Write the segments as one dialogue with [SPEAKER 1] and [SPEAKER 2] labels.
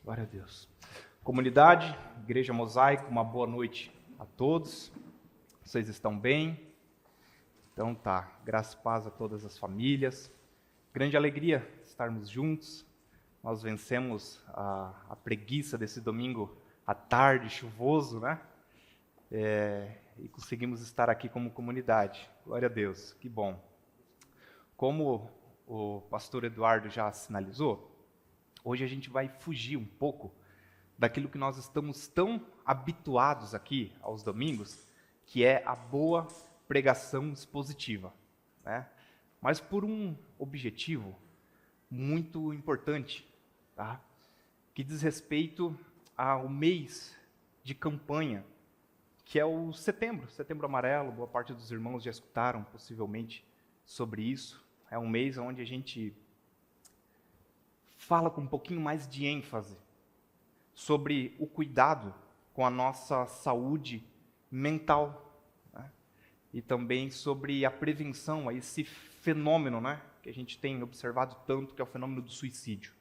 [SPEAKER 1] Glória a Deus. Comunidade, Igreja Mosaico, uma boa noite a todos. Vocês estão bem? Então tá, graça e paz a todas as famílias. Grande alegria estarmos juntos. Nós vencemos a preguiça desse domingo à tarde, chuvoso, né? E conseguimos estar aqui como comunidade. Glória a Deus, que bom. Como o pastor Eduardo já sinalizou, hoje a gente vai fugir um pouco daquilo que nós estamos tão habituados aqui aos domingos, que é a boa pregação expositiva, né? Mas por um objetivo muito importante, tá? Que diz respeito ao mês de campanha, que é o Setembro Amarelo. Boa parte dos irmãos já escutaram possivelmente sobre isso. É um mês onde a gente fala com um pouquinho mais de ênfase sobre o cuidado com a nossa saúde mental, né? E também sobre a prevenção a esse fenômeno, né, que a gente tem observado tanto, que é o fenômeno do suicídio.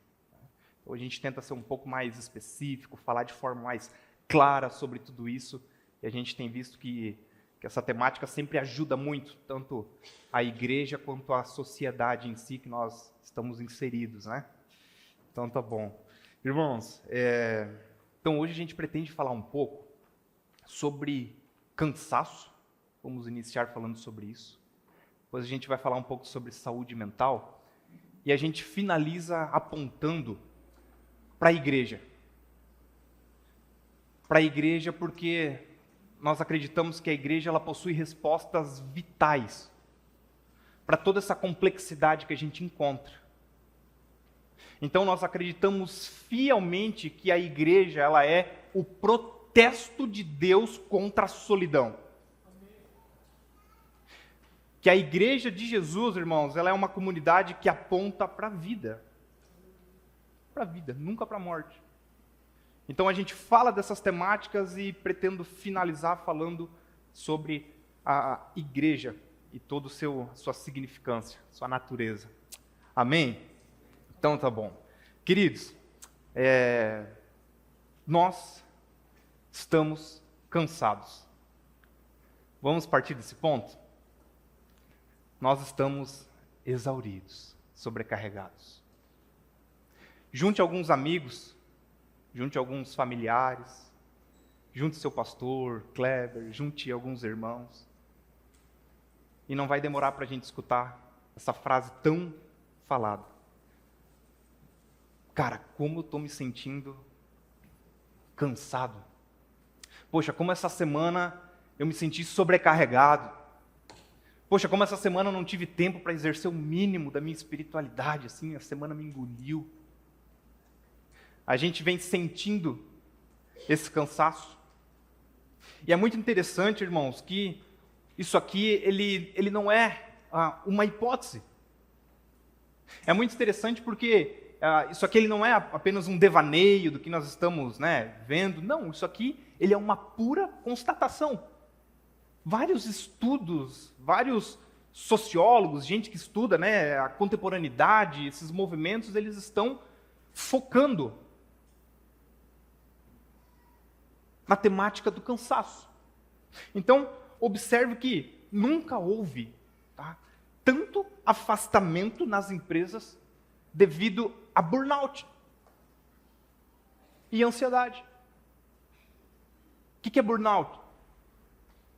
[SPEAKER 1] Então a gente tenta ser um pouco mais específico, falar de forma mais clara sobre tudo isso, e a gente tem visto que essa temática sempre ajuda muito, tanto a igreja quanto a sociedade em si que nós estamos inseridos, né? Então tá bom. Irmãos, então hoje a gente pretende falar um pouco sobre cansaço. Vamos iniciar falando sobre isso. Depois a gente vai falar um pouco sobre saúde mental. E a gente finaliza apontando para a igreja. Para a igreja porque nós acreditamos que a igreja ela possui respostas vitais para toda essa complexidade que a gente encontra. Então nós acreditamos fielmente que a igreja ela é o protesto de Deus contra a solidão. Que a igreja de Jesus, irmãos, ela é uma comunidade que aponta para a vida. Para a vida, nunca para a morte. Então a gente fala dessas temáticas e pretendo finalizar falando sobre a igreja e toda a sua significância, sua natureza. Amém? Então tá bom. Queridos, nós estamos cansados. Vamos partir desse ponto? Nós estamos exauridos, sobrecarregados. Junte alguns amigos, junte alguns familiares, junte seu pastor, Kleber, junte alguns irmãos. E não vai demorar para a gente escutar essa frase tão falada. Cara, como eu estou me sentindo cansado. Poxa, como essa semana eu me senti sobrecarregado. Poxa, como essa semana eu não tive tempo para exercer o mínimo da minha espiritualidade, assim, a semana me engoliu. A gente vem sentindo esse cansaço. E é muito interessante, irmãos, que isso aqui, ele não é uma hipótese. É muito interessante porque isso aqui ele não é apenas um devaneio do que nós estamos, né, vendo. Não, isso aqui ele é uma pura constatação. Vários estudos, vários sociólogos, gente que estuda, né, a contemporaneidade, esses movimentos, eles estão focando na temática do cansaço. Então, observe que nunca houve, tá, tanto afastamento nas empresas devido a burnout e ansiedade. O que é burnout?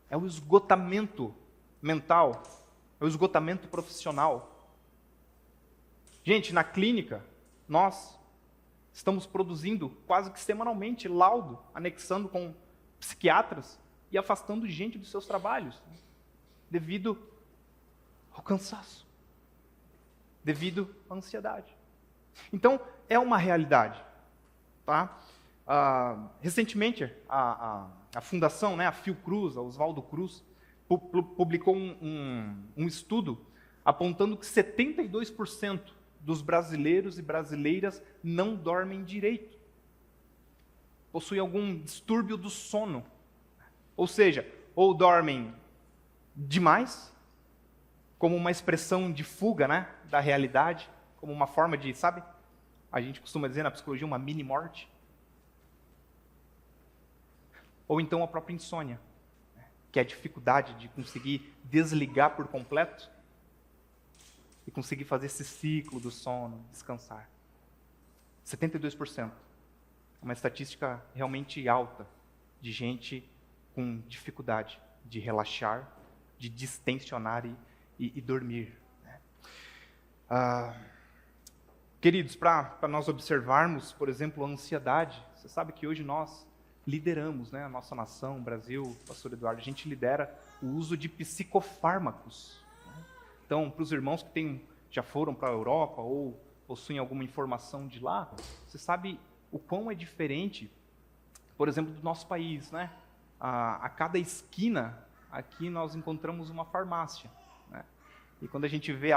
[SPEAKER 1] É o esgotamento mental, é o esgotamento profissional. Gente, na clínica, nós estamos produzindo quase que semanalmente laudo, anexando com psiquiatras e afastando gente dos seus trabalhos, devido ao cansaço, devido à ansiedade. Então, é uma realidade, tá? Recentemente, a fundação, né, a Fiocruz, a Oswaldo Cruz, publicou um estudo apontando que 72% dos brasileiros e brasileiras não dormem direito. Possuem algum distúrbio do sono. Ou seja, ou dormem demais, como uma expressão de fuga, né, da realidade, como uma forma de, sabe, a gente costuma dizer na psicologia, uma mini-morte. Ou então a própria insônia, que é a dificuldade de conseguir desligar por completo e conseguir fazer esse ciclo do sono, descansar. 72%. Uma estatística realmente alta de gente com dificuldade de relaxar, de distensionar e dormir. Queridos, para nós observarmos, por exemplo, a ansiedade, você sabe que hoje nós lideramos, né, a nossa nação, o Brasil, pastor Eduardo, a gente lidera o uso de psicofármacos. Então, para os irmãos que já foram para a Europa ou possuem alguma informação de lá, você sabe o quão é diferente, por exemplo, do nosso país, né? A cada esquina, aqui nós encontramos uma farmácia, né? E quando a gente vê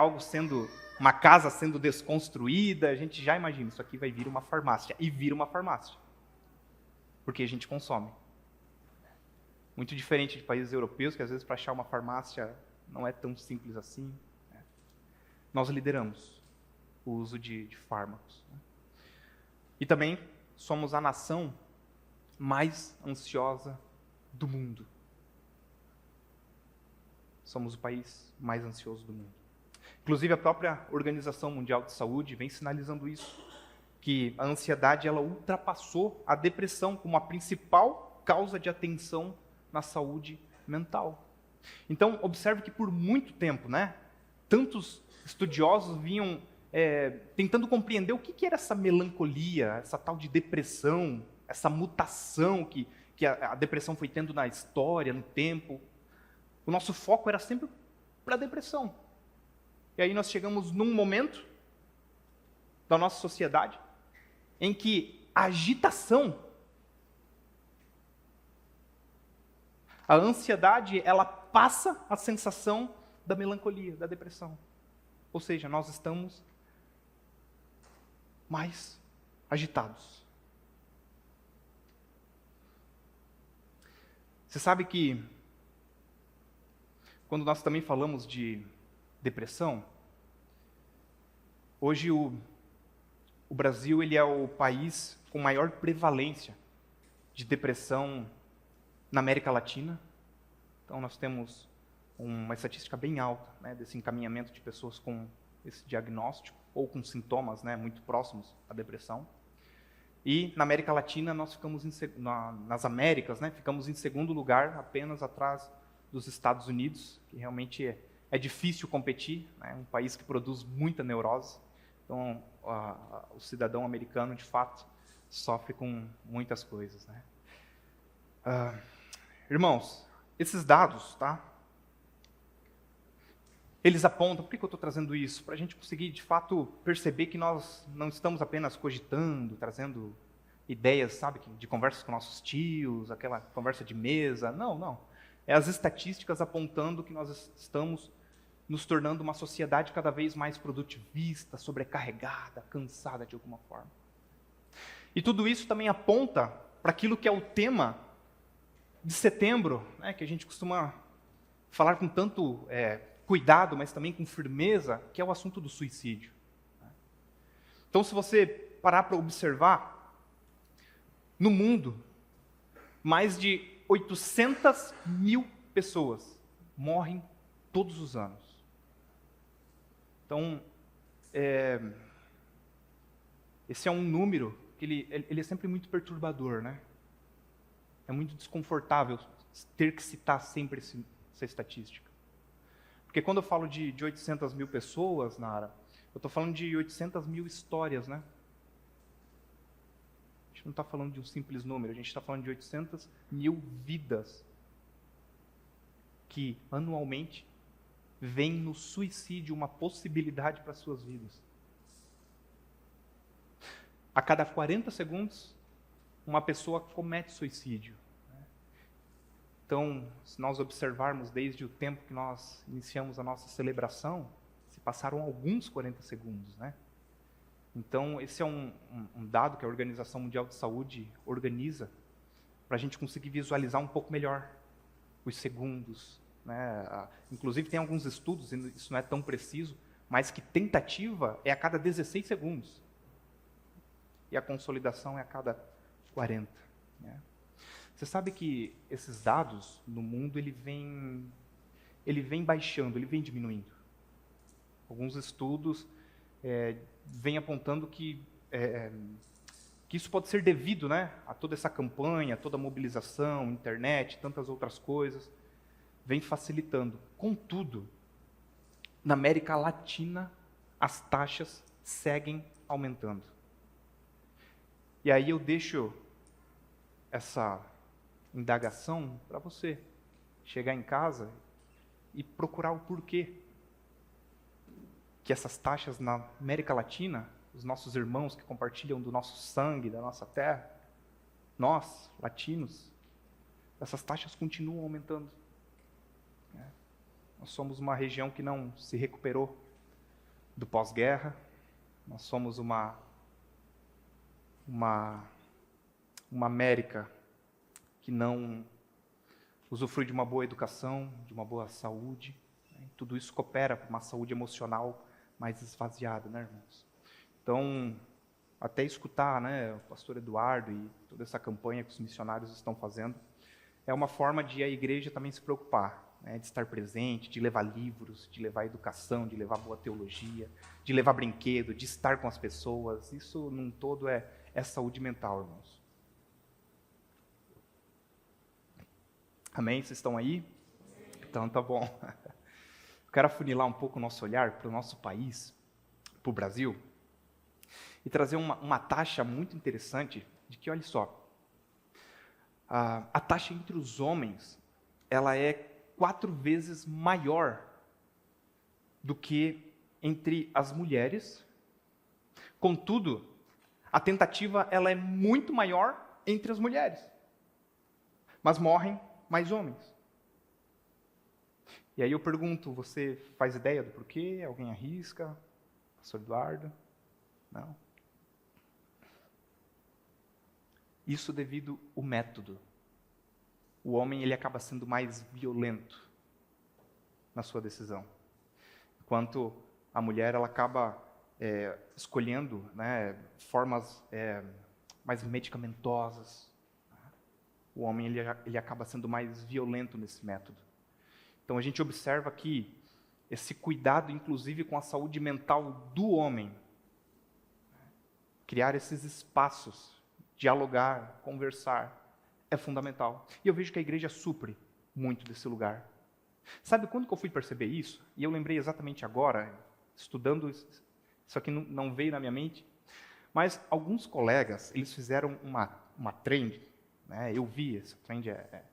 [SPEAKER 1] uma casa sendo desconstruída, a gente já imagina, isso aqui vai vir uma farmácia, e vira uma farmácia, porque a gente consome. Muito diferente de países europeus, que às vezes para achar uma farmácia não é tão simples assim, né? Nós lideramos o uso de fármacos, né? E também somos a nação mais ansiosa do mundo. Somos o país mais ansioso do mundo. Inclusive, a própria Organização Mundial de Saúde vem sinalizando isso, que a ansiedade ela ultrapassou a depressão como a principal causa de atenção na saúde mental. Então, observe que por muito tempo, né, tantos estudiosos vinham tentando compreender o que era essa melancolia, essa tal de depressão, essa mutação que a depressão foi tendo na história, no tempo. O nosso foco era sempre para a depressão. E aí nós chegamos num momento da nossa sociedade em que a agitação, a ansiedade, ela passa a sensação da melancolia, da depressão. Ou seja, nós estamos mais agitados. Você sabe que quando nós também falamos de depressão, hoje o Brasil ele é o país com maior prevalência de depressão na América Latina. Então nós temos uma estatística bem alta, né, desse encaminhamento de pessoas com esse diagnóstico ou com sintomas, né, muito próximos à depressão. E na América Latina nós ficamos nas Américas, né, ficamos em segundo lugar, apenas atrás dos Estados Unidos, que realmente é difícil competir, né, um país que produz muita neurose. Então o cidadão americano de fato sofre com muitas coisas, né? Irmãos, esses dados, tá? Eles apontam, por que eu estou trazendo isso? Para a gente conseguir, de fato, perceber que nós não estamos apenas cogitando, trazendo ideias, sabe, de conversas com nossos tios, aquela conversa de mesa. Não, não. É as estatísticas apontando que nós estamos nos tornando uma sociedade cada vez mais produtivista, sobrecarregada, cansada de alguma forma. E tudo isso também aponta para aquilo que é o tema de setembro, né, que a gente costuma falar com tanto cuidado, mas também com firmeza, que é o assunto do suicídio. Então, se você parar para observar, no mundo, mais de 800 mil pessoas morrem todos os anos. Então, esse é um número que ele é sempre muito perturbador, né? É muito desconfortável ter que citar sempre essa estatística. Porque quando eu falo de 800 mil pessoas, Nara, eu estou falando de 800 mil histórias, né? A gente não está falando de um simples número, a gente está falando de 800 mil vidas que, anualmente, veem no suicídio uma possibilidade para as suas vidas. A cada 40 segundos, uma pessoa comete suicídio. Então, se nós observarmos desde o tempo que nós iniciamos a nossa celebração, se passaram alguns 40 segundos, né? Então, esse é um dado que a Organização Mundial de Saúde organiza para a gente conseguir visualizar um pouco melhor os segundos, né? Inclusive, tem alguns estudos, isso não é tão preciso, mas que tentativa é a cada 16 segundos. e a consolidação é a cada 40. Né? Você sabe que esses dados no mundo, ele vem baixando, ele vem diminuindo. Alguns estudos vêm apontando que isso pode ser devido, né, a toda essa campanha, toda a mobilização, internet, tantas outras coisas, vem facilitando. Contudo, na América Latina, as taxas seguem aumentando. E aí eu deixo essa indagação para você chegar em casa e procurar o porquê que essas taxas na América Latina, os nossos irmãos que compartilham do nosso sangue, da nossa terra, nós, latinos, essas taxas continuam aumentando. Nós somos uma região que não se recuperou do pós-guerra, nós somos uma América que não usufrui de uma boa educação, de uma boa saúde. Né? Tudo isso coopera para uma saúde emocional mais esvaziada, né, irmãos? Então, até escutar, né, o pastor Eduardo e toda essa campanha que os missionários estão fazendo, é uma forma de a igreja também se preocupar, né, de estar presente, de levar livros, de levar educação, de levar boa teologia, de levar brinquedo, de estar com as pessoas. Isso, num todo, é saúde mental, irmãos. Amém? Vocês estão aí? Então, tá bom. Eu quero afunilar um pouco o nosso olhar para o nosso país, para o Brasil, e trazer uma taxa muito interessante de que, olha só, a taxa entre os homens, ela é 4 vezes maior do que entre as mulheres. Contudo, a tentativa ela é muito maior entre as mulheres, mas morrem mais homens. E aí eu pergunto, você faz ideia do porquê? Alguém arrisca? Pastor Eduardo? Não? Isso devido ao método. O homem ele acaba sendo mais violento na sua decisão, enquanto a mulher ela acaba escolhendo, né, formas mais medicamentosas. O homem ele acaba sendo mais violento nesse método. Então a gente observa que esse cuidado, inclusive com a saúde mental do homem, criar esses espaços, dialogar, conversar, é fundamental. E eu vejo que a igreja supre muito desse lugar. Sabe quando que eu fui perceber isso? E eu lembrei exatamente agora, estudando, isso aqui não veio na minha mente, mas alguns colegas, eles fizeram uma trend, né? Eu vi, essa trend é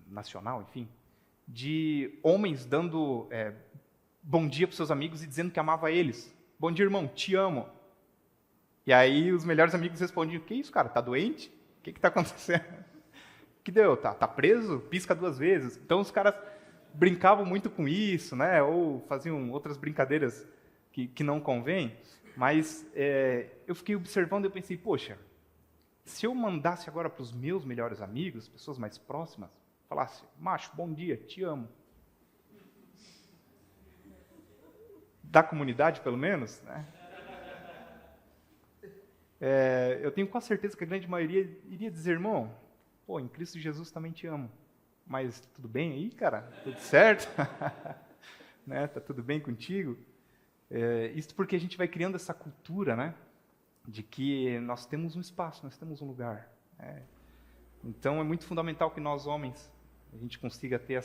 [SPEAKER 1] nacional, enfim, de homens dando bom dia para os seus amigos e dizendo que amava eles. Bom dia, irmão, te amo. E aí os melhores amigos respondiam, que isso, cara, tá doente? O que está acontecendo? Que deu? Tá preso? Pisca 2 vezes. Então os caras brincavam muito com isso, né? Ou faziam outras brincadeiras que não convém. Mas eu fiquei observando e eu pensei, poxa, se eu mandasse agora para os meus melhores amigos, pessoas mais próximas, falasse, macho, bom dia, te amo. Da comunidade, pelo menos, né? Eu tenho quase certeza que a grande maioria iria dizer, irmão, pô, em Cristo Jesus também te amo. Mas tudo bem aí, cara? Tudo certo? Né? Tá tudo bem contigo? Isso porque a gente vai criando essa cultura, né? De que nós temos um espaço, nós temos um lugar. Então é muito fundamental que nós, homens, a gente consiga ter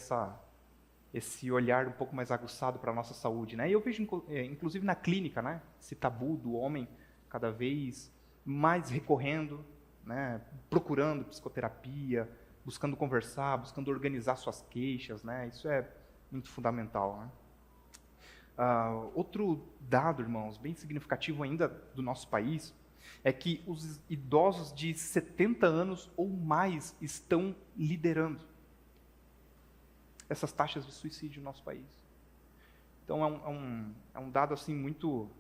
[SPEAKER 1] esse olhar um pouco mais aguçado para a nossa saúde, né? E eu vejo, inclusive na clínica, né? Esse tabu do homem cada vez mais recorrendo, né? Procurando psicoterapia, buscando conversar, buscando organizar suas queixas, né? Isso é muito fundamental, né? Outro dado, irmãos, bem significativo ainda do nosso país, é que os idosos de 70 anos ou mais estão liderando essas taxas de suicídio no nosso país. Então é um dado assim muito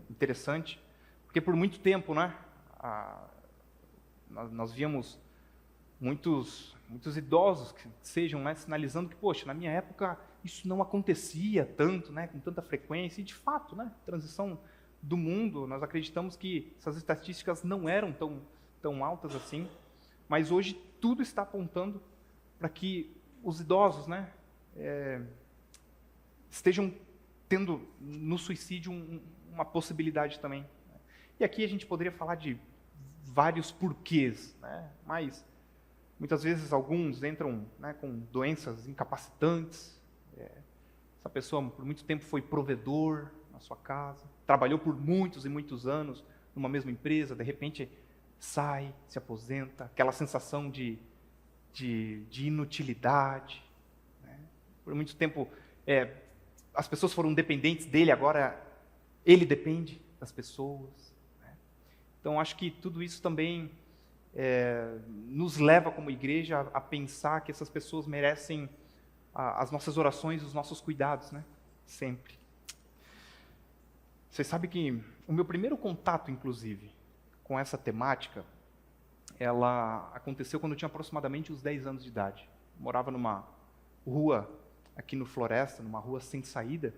[SPEAKER 1] interessante, porque por muito tempo, né, nós víamos muitos idosos que sejam, né, sinalizando que, poxa, na minha época isso não acontecia tanto, né, com tanta frequência, e de fato, né, transição do mundo, nós acreditamos que essas estatísticas não eram tão altas assim, mas hoje tudo está apontando para que os idosos, né, estejam tendo no suicídio uma possibilidade também. E aqui a gente poderia falar de vários porquês, né, mas muitas vezes alguns entram, né, com doenças incapacitantes. Essa pessoa por muito tempo foi provedor na sua casa, trabalhou por muitos e muitos anos numa mesma empresa, de repente sai, se aposenta, aquela sensação de inutilidade. Né? Por muito tempo as pessoas foram dependentes dele, agora ele depende das pessoas. Né? Então acho que tudo isso também nos leva como igreja a pensar que essas pessoas merecem as nossas orações, os nossos cuidados, né? Sempre. Você sabe que o meu primeiro contato, inclusive, com essa temática, ela aconteceu quando eu tinha aproximadamente uns 10 anos de idade. Eu morava numa rua aqui no Floresta, numa rua sem saída.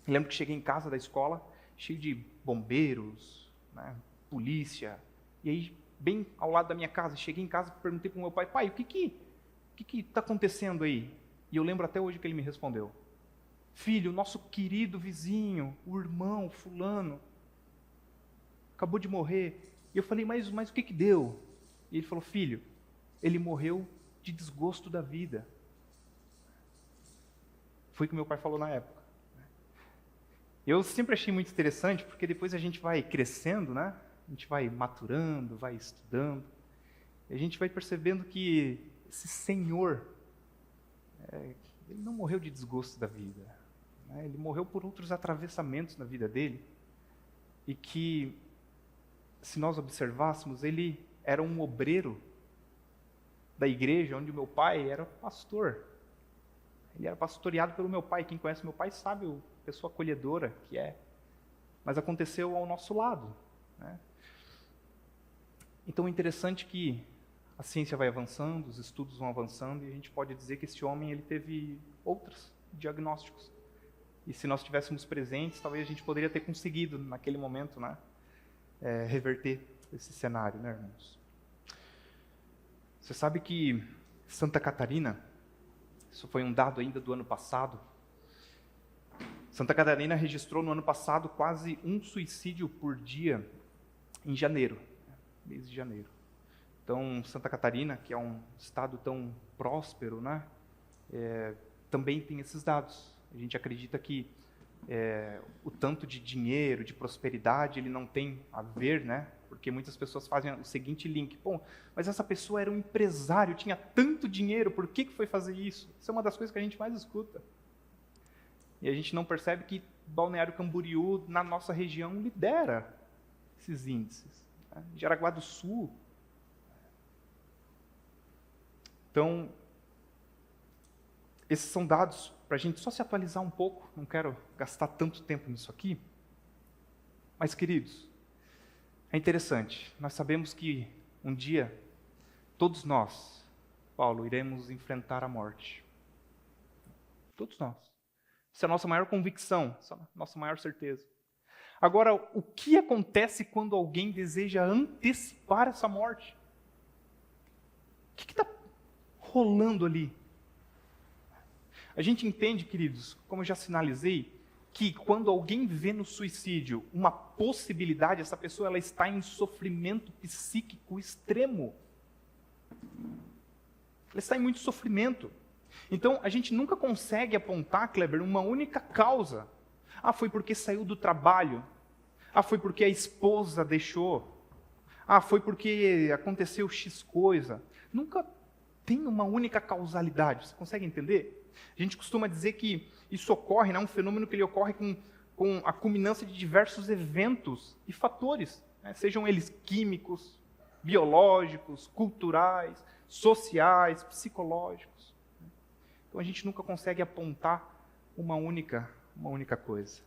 [SPEAKER 1] Eu lembro que cheguei em casa da escola, cheio de bombeiros, né, polícia, e aí, bem ao lado da minha casa, cheguei em casa e perguntei para o meu pai, pai, o que está acontecendo aí? E eu lembro até hoje que ele me respondeu, filho, nosso querido vizinho, o irmão fulano, acabou de morrer. E eu falei, mas o que deu? E ele falou, filho, ele morreu de desgosto da vida. Foi o que meu pai falou na época. Eu sempre achei muito interessante, porque depois a gente vai crescendo, né? A gente vai maturando, vai estudando, e a gente vai percebendo que esse Senhor, ele não morreu de desgosto da vida, né? Ele morreu por outros atravessamentos na vida dele, e que, se nós observássemos, ele era um obreiro da igreja onde o meu pai era pastor. Ele era pastoreado pelo meu pai. Quem conhece meu pai sabe a pessoa acolhedora que é. Mas aconteceu ao nosso lado, né? Então é interessante que a ciência vai avançando, os estudos vão avançando, e a gente pode dizer que esse homem ele teve outros diagnósticos. E se nós estivéssemos presentes, talvez a gente poderia ter conseguido, naquele momento, né, reverter esse cenário, né, irmãos? Você sabe que Santa Catarina, isso foi um dado ainda do ano passado, Santa Catarina registrou no ano passado quase um suicídio por dia em janeiro, mês de janeiro. Então, Santa Catarina, que é um estado tão próspero, né, também tem esses dados. A gente acredita que o tanto de dinheiro, de prosperidade, ele não tem a ver, né? Porque muitas pessoas fazem o seguinte link: bom, mas essa pessoa era um empresário, tinha tanto dinheiro, por que foi fazer isso? Isso é uma das coisas que a gente mais escuta. E a gente não percebe que Balneário Camboriú, na nossa região, lidera esses índices. Né? Jaraguá do Sul. Então, esses são dados para a gente só se atualizar um pouco, não quero gastar tanto tempo nisso aqui. Mas, queridos, é interessante, nós sabemos que um dia, todos nós, Paulo, iremos enfrentar a morte. Todos nós. Essa é a nossa maior convicção, essa é a nossa maior certeza. Agora, o que acontece quando alguém deseja antecipar essa morte? O que está rolando ali? A gente entende, queridos, como eu já sinalizei, que quando alguém vê no suicídio uma possibilidade, essa pessoa ela está em sofrimento psíquico extremo. Ela está em muito sofrimento. Então, a gente nunca consegue apontar, Kleber, uma única causa. Ah, foi porque saiu do trabalho. Ah, foi porque a esposa deixou. Ah, foi porque aconteceu X coisa. Nunca tem uma única causalidade. Você consegue entender? A gente costuma dizer que isso ocorre, né, um fenômeno que ele ocorre com a culminância de diversos eventos e fatores, né, sejam eles químicos, biológicos, culturais, sociais, psicológicos. Então a gente nunca consegue apontar uma única coisa.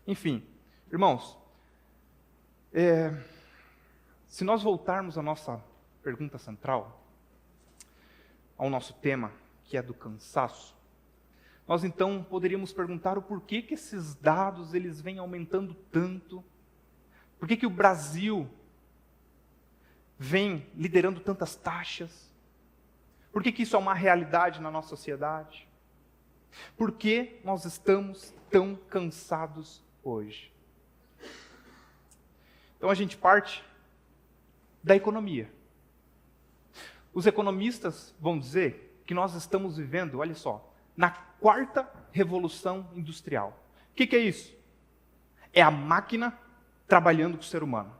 [SPEAKER 1] Enfim, irmãos, se nós voltarmos à nossa pergunta central, ao nosso tema, que é do cansaço, nós então poderíamos perguntar o porquê que esses dados eles vêm aumentando tanto. Por que o Brasil vem liderando tantas taxas? Por que isso é uma realidade na nossa sociedade? Por que nós estamos tão cansados hoje? Então a gente parte da economia. Os economistas vão dizer que nós estamos vivendo, olha só, na quarta revolução industrial. O que é isso? É a máquina trabalhando com o ser humano.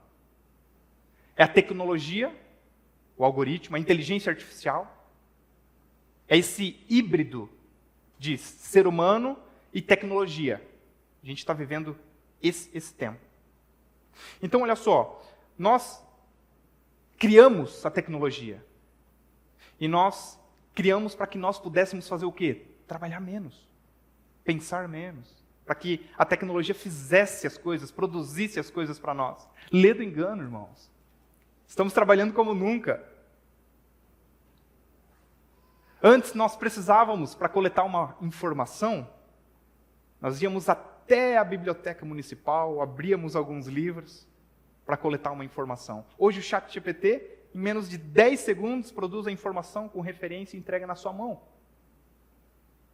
[SPEAKER 1] É a tecnologia, o algoritmo, a inteligência artificial. É esse híbrido de ser humano e tecnologia. A gente está vivendo esse tempo. Então, olha só, nós criamos a tecnologia. E nós criamos para que nós pudéssemos fazer o quê? Trabalhar menos, pensar menos, para que a tecnologia fizesse as coisas, produzisse as coisas para nós. Lê do engano, irmãos. Estamos trabalhando como nunca. Antes nós precisávamos, para coletar uma informação, nós íamos até a biblioteca municipal, abríamos alguns livros para coletar uma informação. Hoje o ChatGPT, em menos de 10 segundos, produz a informação com referência e entrega na sua mão.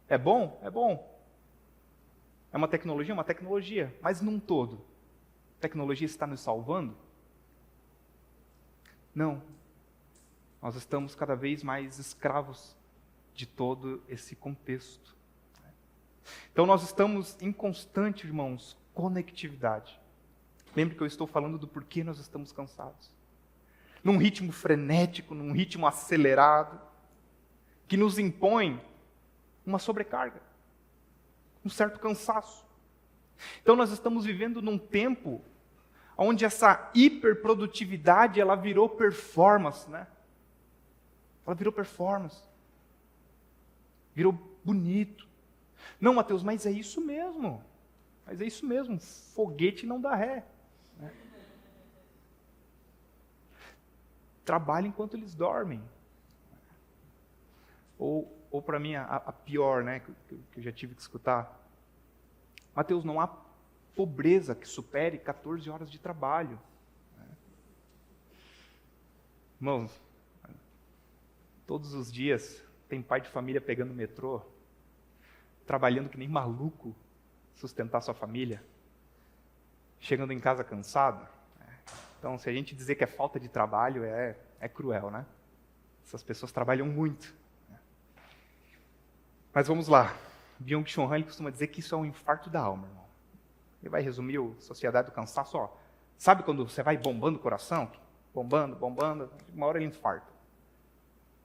[SPEAKER 1] É bom? É bom. É uma tecnologia, mas num todo. A tecnologia está nos salvando? Não. Nós estamos cada vez mais escravos de todo esse contexto. Então nós estamos em constante, irmãos, conectividade. Lembre que eu estou falando do porquê nós estamos cansados. Num ritmo frenético, num ritmo acelerado, que nos impõe uma sobrecarga, um certo cansaço. Então nós estamos vivendo num tempo onde essa hiperprodutividade, ela virou performance, né? Ela virou performance. Virou bonito. Não, Mateus, mas é isso mesmo. Mas é isso mesmo. Foguete não dá ré. Né? Trabalha enquanto eles dormem. Ou para mim, a pior, né, que eu já tive que escutar. Mateus, não há pobreza que supere 14 horas de trabalho. Irmãos, todos os dias tem pai de família pegando o metrô, trabalhando que nem maluco, sustentar sua família, chegando em casa cansado. Então, se a gente dizer que é falta de trabalho, é cruel, né? Essas pessoas trabalham muito. Mas vamos lá. Byung-Chul Han costuma dizer que isso é um infarto da alma, irmão. Ele vai resumir a Sociedade do Cansaço, ó. Sabe quando você vai bombando o coração? Bombando, uma hora ele infarta.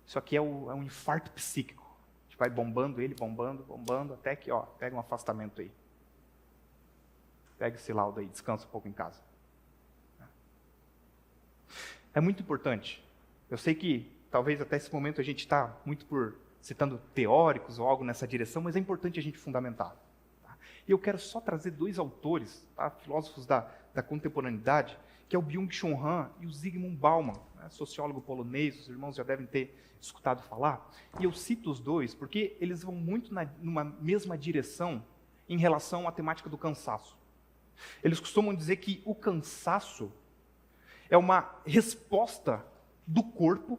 [SPEAKER 1] Isso aqui é um infarto psíquico. A gente vai bombando ele, bombando, até que, ó, pega um afastamento aí. Pega esse laudo aí, descansa um pouco em casa. É muito importante. Eu sei que talvez até esse momento a gente está muito citando teóricos ou algo nessa direção, mas é importante a gente fundamentar. Tá? E eu quero só trazer dois autores, tá? Filósofos da contemporaneidade, que é o Byung-Chul Han e o Zygmunt Bauman, né? Sociólogo polonês, os irmãos já devem ter escutado falar. E eu cito os dois porque eles vão muito numa mesma direção em relação à temática do cansaço. Eles costumam dizer que o cansaço é uma resposta do corpo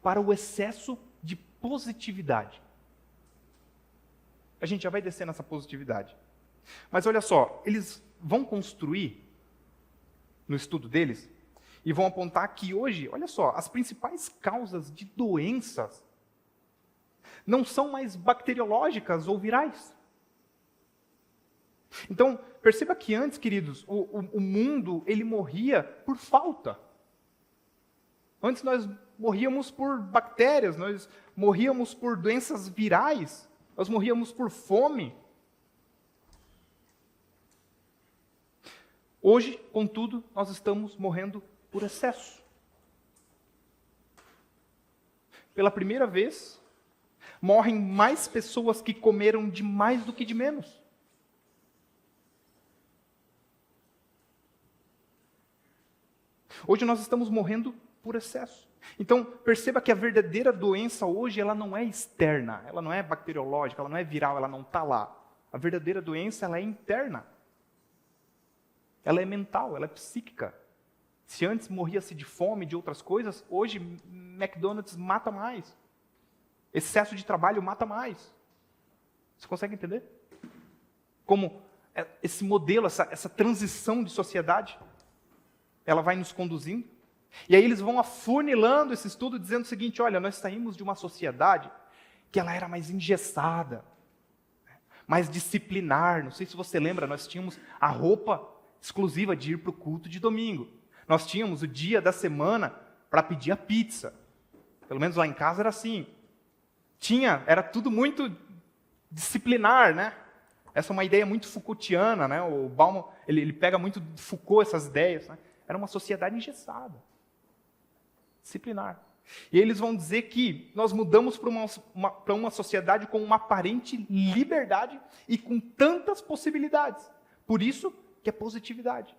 [SPEAKER 1] para o excesso de positividade. A gente já vai descer nessa positividade. Mas olha só, eles vão construir, no estudo deles, e vão apontar que hoje, olha só, as principais causas de doenças não são mais bacteriológicas ou virais. Então, perceba que antes, queridos, o mundo, ele morria por falta. Antes nós morríamos por bactérias, nós morríamos por doenças virais, nós morríamos por fome. Hoje, contudo, nós estamos morrendo por excesso. Pela primeira vez, morrem mais pessoas que comeram de mais do que de menos. Hoje nós estamos morrendo por excesso. Então, perceba que a verdadeira doença hoje, ela não é externa, ela não é bacteriológica, ela não é viral, ela não está lá. A verdadeira doença, ela é interna. Ela é mental, ela é psíquica. Se antes morria-se de fome, de outras coisas, hoje McDonald's mata mais. Excesso de trabalho mata mais. Você consegue entender? Como esse modelo, essa transição de sociedade, ela vai nos conduzindo. E aí eles vão afunilando esse estudo, dizendo o seguinte: olha, nós saímos de uma sociedade que ela era mais engessada, mais disciplinar. Não sei se você lembra, nós tínhamos a roupa exclusiva de ir para o culto de domingo. Nós tínhamos o dia da semana para pedir a pizza. Pelo menos lá em casa era assim. Era tudo muito disciplinar, né? Essa é uma ideia muito Foucaultiana, né? O Bauman, ele pega muito de Foucault essas ideias, né? Era uma sociedade engessada, disciplinar. E aí eles vão dizer que nós mudamos para uma sociedade com uma aparente liberdade e com tantas possibilidades. Por isso que é positividade.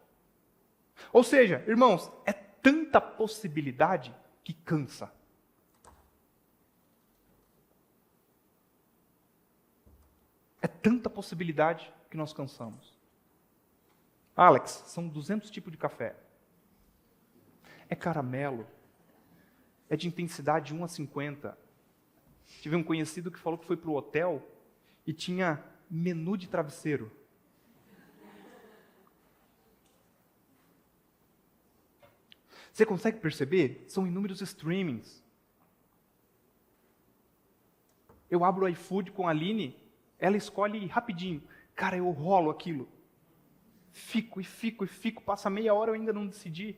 [SPEAKER 1] Ou seja, irmãos, é tanta possibilidade que cansa. É tanta possibilidade que nós cansamos. Alex, são 200 tipos de café. É caramelo. É de intensidade 1 a 50. Tive um conhecido que falou que foi para o hotel e tinha menu de travesseiro. Você consegue perceber? São inúmeros streamings. Eu abro o iFood com a Aline, ela escolhe rapidinho. Cara, eu rolo aquilo. Fico, passa meia hora eu ainda não decidi.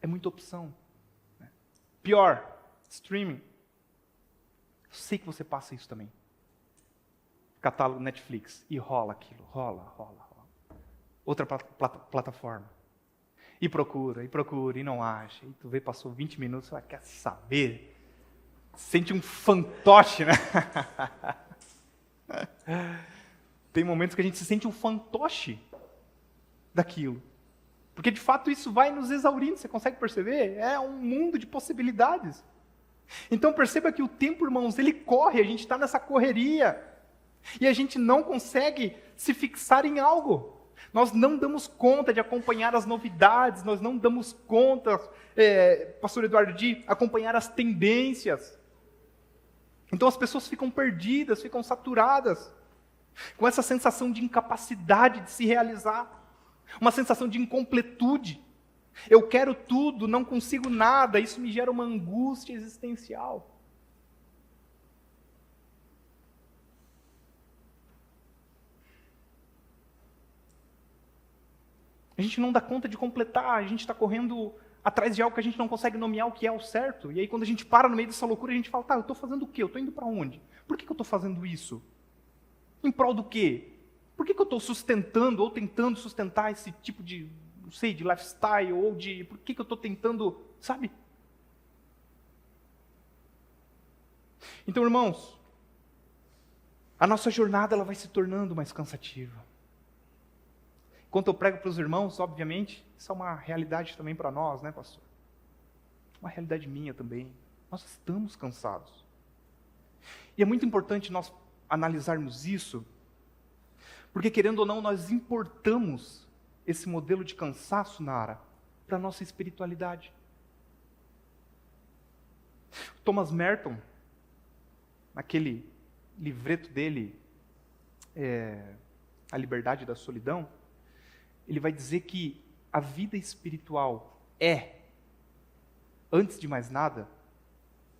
[SPEAKER 1] É muita opção. Pior, streaming. Eu sei que você passa isso também. Catálogo Netflix. E rola aquilo, rola. Outra plataforma. E procura, e não acha. E tu vê, passou 20 minutos, você quer saber? Sente um fantoche, né? Tem momentos que a gente se sente um fantoche daquilo. Porque de fato isso vai nos exaurindo, você consegue perceber? É um mundo de possibilidades. Então perceba que o tempo, irmãos, ele corre, a gente está nessa correria. E a gente não consegue se fixar em algo. Nós não damos conta de acompanhar as novidades, nós não damos conta, pastor Eduardo, de acompanhar as tendências. Então as pessoas ficam perdidas, ficam saturadas, com essa sensação de incapacidade de se realizar, uma sensação de incompletude. Eu quero tudo, não consigo nada, isso me gera uma angústia existencial. A gente não dá conta de completar, a gente está correndo atrás de algo que a gente não consegue nomear o que é o certo. E aí quando a gente para no meio dessa loucura, a gente fala, tá, eu estou fazendo o quê? Eu estou indo para onde? Por que eu estou fazendo isso? Em prol do quê? Por que eu estou sustentando ou tentando sustentar esse tipo de, não sei, de lifestyle, ou de, por que eu estou tentando, sabe? Então, irmãos, a nossa jornada ela vai se tornando mais cansativa. Enquanto eu prego para os irmãos, obviamente, isso é uma realidade também para nós, né, pastor? Uma realidade minha também. Nós estamos cansados. E é muito importante nós analisarmos isso, porque, querendo ou não, nós importamos esse modelo de cansaço, Nara, para a nossa espiritualidade. Thomas Merton, naquele livreto dele, A Liberdade da Solidão, ele vai dizer que a vida espiritual é, antes de mais nada,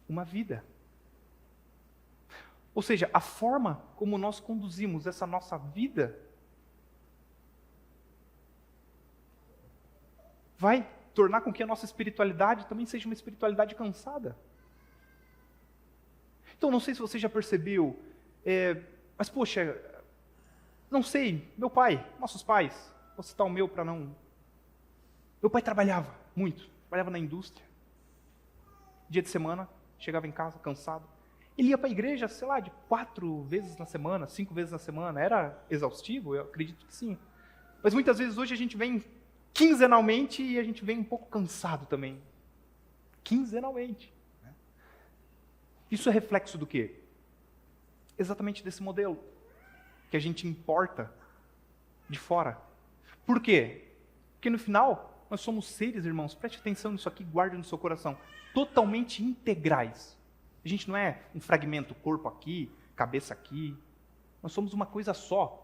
[SPEAKER 1] uma vida. Ou seja, a forma como nós conduzimos essa nossa vida vai tornar com que a nossa espiritualidade também seja uma espiritualidade cansada. Então, não sei se você já percebeu, mas poxa, não sei, meu pai, nossos pais, vou citar o meu para não... Meu pai trabalhava muito, trabalhava na indústria. Dia de semana, chegava em casa cansado. Ele ia para a igreja, sei lá, de 4 vezes na semana, 5 vezes na semana. Era exaustivo? Eu acredito que sim. Mas muitas vezes hoje a gente vem quinzenalmente e a gente vem um pouco cansado também. Quinzenalmente. Isso é reflexo do quê? Exatamente desse modelo que a gente importa de fora. Por quê? Porque no final, nós somos seres, irmãos, preste atenção nisso aqui, guarde no seu coração, totalmente integrais. A gente não é um fragmento, corpo aqui, cabeça aqui. Nós somos uma coisa só.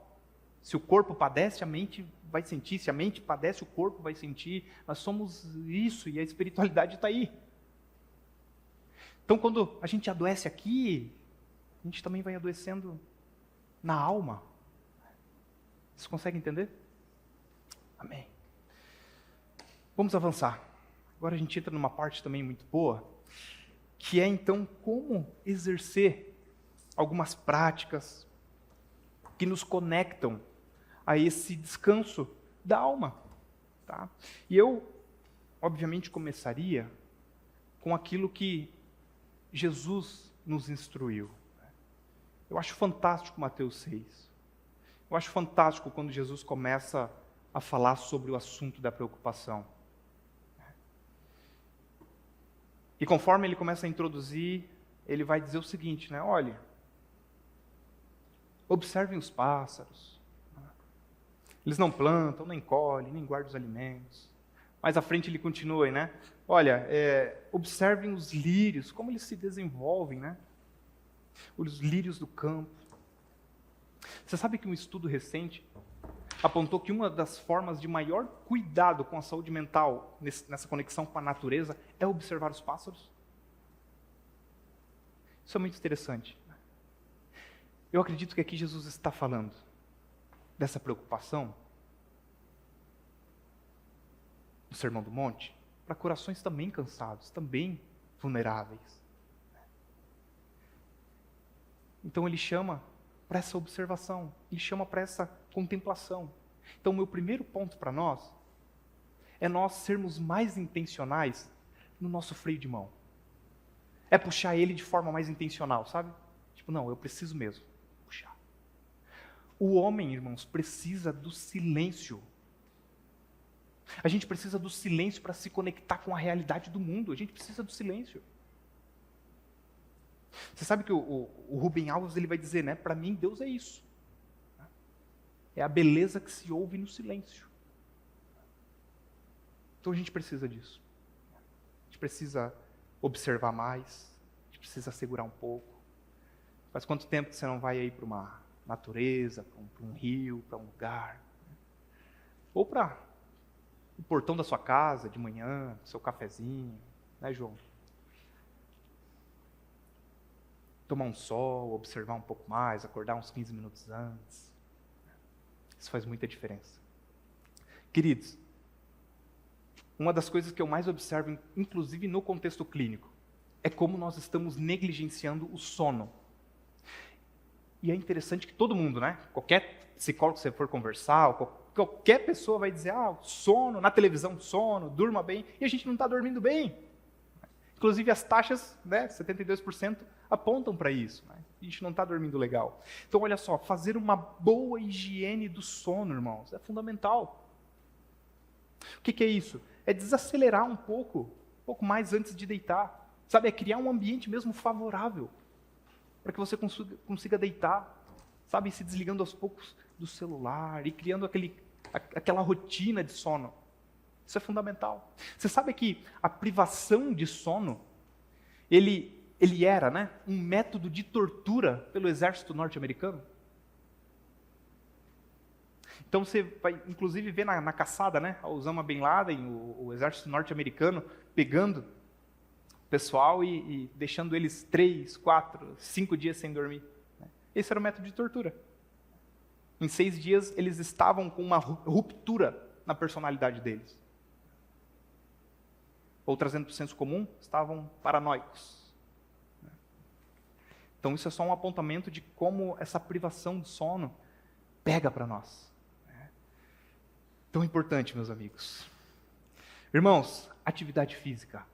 [SPEAKER 1] Se o corpo padece, a mente vai sentir. Se a mente padece, o corpo vai sentir. Nós somos isso e a espiritualidade está aí. Então, quando a gente adoece aqui, a gente também vai adoecendo na alma. Vocês conseguem entender? Amém. Vamos avançar. Agora a gente entra numa parte também muito boa, que é então como exercer algumas práticas que nos conectam a esse descanso da alma. Tá? E eu, obviamente, começaria com aquilo que Jesus nos instruiu. Eu acho fantástico Mateus 6. Eu acho fantástico quando Jesus começa a falar sobre o assunto da preocupação. E conforme ele começa a introduzir, ele vai dizer o seguinte, né? Olha, observem os pássaros. Eles não plantam, nem colhem, nem guardam os alimentos. Mais à frente ele continua, né? Olha, observem os lírios, como eles se desenvolvem, né? Os lírios do campo. Você sabe que um estudo recente apontou que uma das formas de maior cuidado com a saúde mental, nessa conexão com a natureza, é observar os pássaros? Isso é muito interessante. Eu acredito que aqui Jesus está falando dessa preocupação do Sermão do Monte, para corações também cansados, também vulneráveis. Então ele chama para essa observação, ele chama para essa contemplação. Então o meu primeiro ponto para nós é nós sermos mais intencionais no nosso freio de mão. É puxar ele de forma mais intencional, sabe? Tipo, não, eu preciso mesmo puxar. O homem, irmãos, precisa do silêncio. A gente precisa do silêncio para se conectar com a realidade do mundo. A gente precisa do silêncio. Você sabe que o Rubem Alves ele vai dizer, né? Para mim, Deus é isso. É a beleza que se ouve no silêncio. Então a gente precisa disso. A gente precisa observar mais. A gente precisa segurar um pouco. Faz quanto tempo que você não vai aí para uma natureza, para um rio, para um lugar? Ou para o portão da sua casa, de manhã, seu cafezinho, né, João? Tomar um sol, observar um pouco mais, acordar uns 15 minutos antes. Isso faz muita diferença. Queridos, uma das coisas que eu mais observo, inclusive no contexto clínico, é como nós estamos negligenciando o sono. E é interessante que todo mundo, né? Qualquer psicólogo que você for conversar, qualquer pessoa vai dizer, sono, na televisão sono, durma bem, e a gente não está dormindo bem. Inclusive as taxas, né, 72%, apontam para isso. Né? A gente não está dormindo legal. Então, olha só, fazer uma boa higiene do sono, irmãos, é fundamental. O que é isso? É desacelerar um pouco mais antes de deitar. Sabe, é criar um ambiente mesmo favorável para que você consiga deitar. Sabe, se desligando aos poucos do celular e criando aquela rotina de sono. Isso é fundamental. Você sabe que a privação de sono, ele era, né, um método de tortura pelo exército norte-americano? Então você vai, inclusive, ver na caçada, né, Osama Bin Laden, o exército norte-americano, pegando o pessoal e deixando eles 3, 4, 5 dias sem dormir. Esse era o método de tortura. Em 6 dias, eles estavam com uma ruptura na personalidade deles. Ou trazendo para o senso comum, estavam paranoicos. Então isso é só um apontamento de como essa privação de sono pega para nós. Tão importante, meus amigos. Irmãos, atividade física.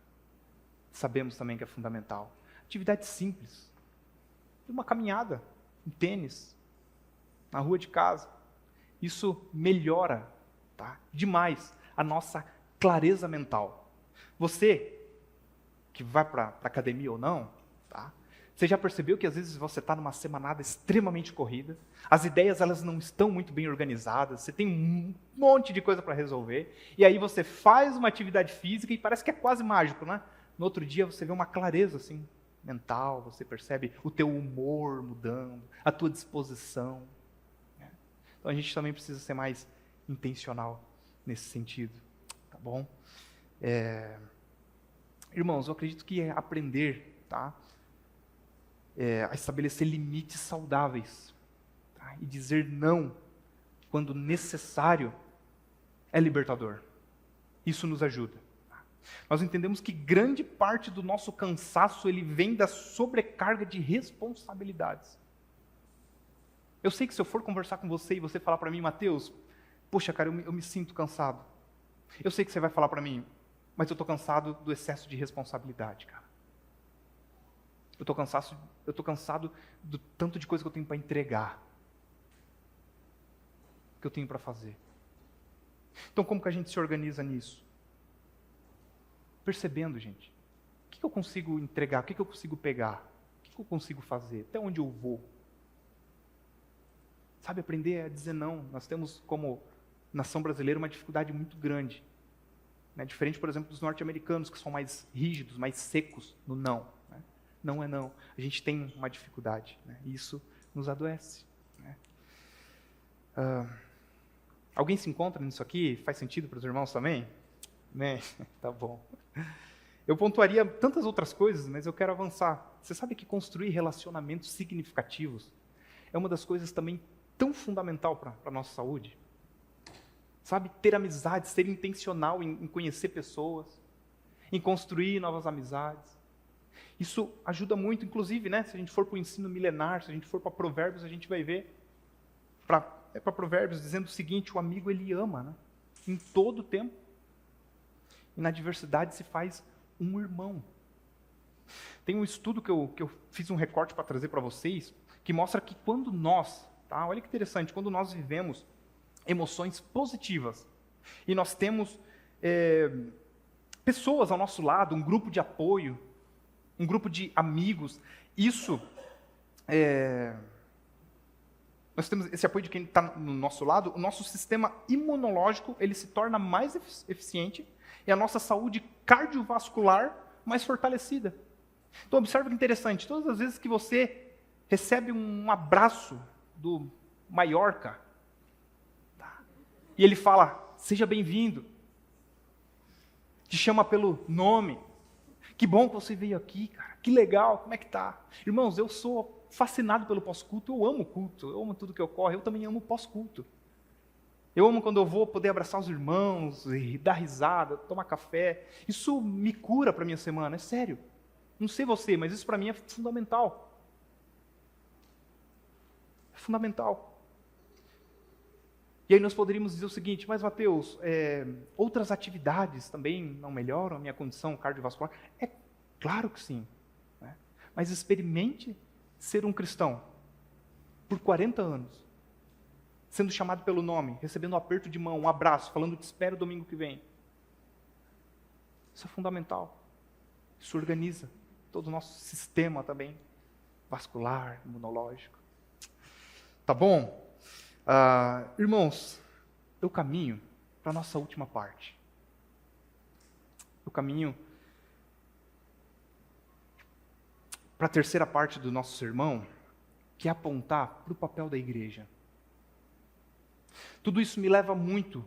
[SPEAKER 1] Sabemos também que é fundamental. Atividade simples. Uma caminhada, um tênis, na rua de casa. Isso melhora, tá, demais a nossa clareza mental. Você, que vai para a academia ou não, tá? Você já percebeu que às vezes você está numa semanada extremamente corrida, as ideias elas não estão muito bem organizadas, você tem um monte de coisa para resolver, e aí você faz uma atividade física e parece que é quase mágico, né? No outro dia você vê uma clareza assim, mental, você percebe o teu humor mudando, a tua disposição. Né? Então a gente também precisa ser mais intencional nesse sentido, tá bom? Irmãos, eu acredito que é aprender, tá? A estabelecer limites saudáveis, tá? E dizer não quando necessário é libertador. Isso nos ajuda. Tá? Nós entendemos que grande parte do nosso cansaço ele vem da sobrecarga de responsabilidades. Eu sei que se eu for conversar com você e você falar para mim, Mateus, poxa, cara, eu me sinto cansado. Eu sei que você vai falar para mim, mas eu estou cansado do excesso de responsabilidade, cara. Eu estou cansado do tanto de coisa que eu tenho para entregar, que eu tenho para fazer. Então, como que a gente se organiza nisso? Percebendo, gente, o que eu consigo entregar, o que eu consigo pegar, o que eu consigo fazer, até onde eu vou. Sabe, aprender a dizer não. Nós temos, como nação brasileira, uma dificuldade muito grande. Né? Diferente, por exemplo, dos norte-americanos, que são mais rígidos, mais secos no não. Né? Não é não. A gente tem uma dificuldade. Né? E isso nos adoece. Né? Alguém se encontra nisso aqui? Faz sentido para os irmãos também? Né? Tá bom. Eu pontuaria tantas outras coisas, mas eu quero avançar. Você sabe que construir relacionamentos significativos é uma das coisas também tão fundamental para a nossa saúde? Sabe, ter amizades, ser intencional em conhecer pessoas, em construir novas amizades. Isso ajuda muito, inclusive, né, se a gente for para o ensino milenar, se a gente for para Provérbios, a gente vai ver, para Provérbios, dizendo o seguinte, o amigo ele ama, né, em todo o tempo. E na diversidade se faz um irmão. Tem um estudo que eu fiz um recorte para trazer para vocês, que mostra que quando nós, tá, olha que interessante, quando nós vivemos emoções positivas, e nós temos pessoas ao nosso lado, um grupo de apoio, um grupo de amigos, isso, nós temos esse apoio de quem está no nosso lado, o nosso sistema imunológico, ele se torna mais eficiente, e a nossa saúde cardiovascular mais fortalecida. Então observe que interessante, todas as vezes que você recebe um abraço do Maiorca, e ele fala, seja bem-vindo, te chama pelo nome, que bom que você veio aqui, cara, que legal, como é que tá? Irmãos, eu sou fascinado pelo pós-culto, eu amo culto, eu amo tudo que ocorre, eu também amo pós-culto. Eu amo quando eu vou poder abraçar os irmãos, e dar risada, tomar café, isso me cura para a minha semana, é sério. Não sei você, mas isso para mim é fundamental. É fundamental. E aí nós poderíamos dizer o seguinte, mas Mateus, outras atividades também não melhoram a minha condição cardiovascular? É claro que sim. Né? Mas experimente ser um cristão por 40 anos, sendo chamado pelo nome, recebendo um aperto de mão, um abraço, falando te espero domingo que vem. Isso é fundamental. Isso organiza todo o nosso sistema também, vascular, imunológico. Tá bom? Irmãos, eu caminho para a nossa última parte. Eu caminho para a terceira parte do nosso sermão, que é apontar para o papel da igreja. Tudo isso me leva muito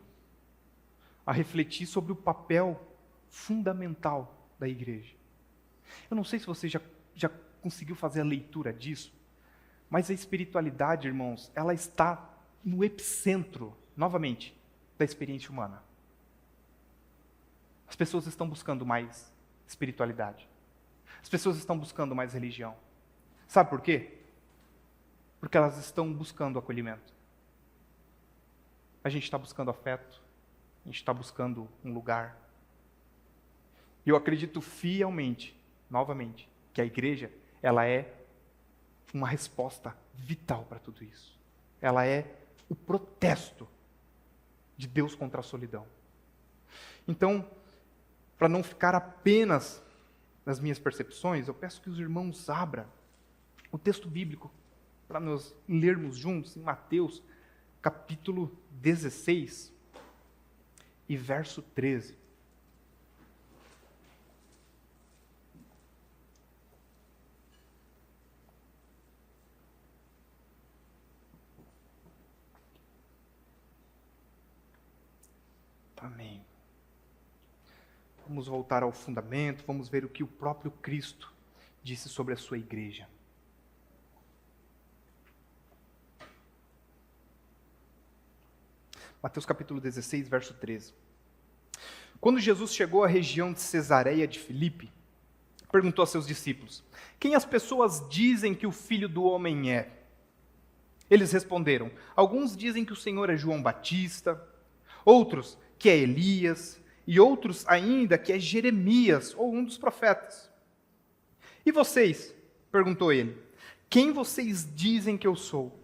[SPEAKER 1] a refletir sobre o papel fundamental da igreja. Eu não sei se você já conseguiu fazer a leitura disso, mas a espiritualidade, irmãos, ela está no epicentro, novamente, da experiência humana. As pessoas estão buscando mais espiritualidade. As pessoas estão buscando mais religião. Sabe por quê? Porque elas estão buscando acolhimento. A gente está buscando afeto. A gente está buscando um lugar. E eu acredito fielmente, novamente, que a igreja, ela é uma resposta vital para tudo isso. Ela é o protesto de Deus contra a solidão. Então, para não ficar apenas nas minhas percepções, eu peço que os irmãos abram o texto bíblico para nós lermos juntos em Mateus, capítulo 16 e verso 13. Amém. Vamos voltar ao fundamento, vamos ver o que o próprio Cristo disse sobre a sua igreja. Mateus capítulo 16, verso 13. Quando Jesus chegou à região de Cesareia de Filipe, perguntou a seus discípulos: quem as pessoas dizem que o Filho do Homem é? Eles responderam: alguns dizem que o Senhor é João Batista, outros que é Elias, e outros ainda que é Jeremias, ou um dos profetas. E vocês? Perguntou ele. Quem vocês dizem que eu sou?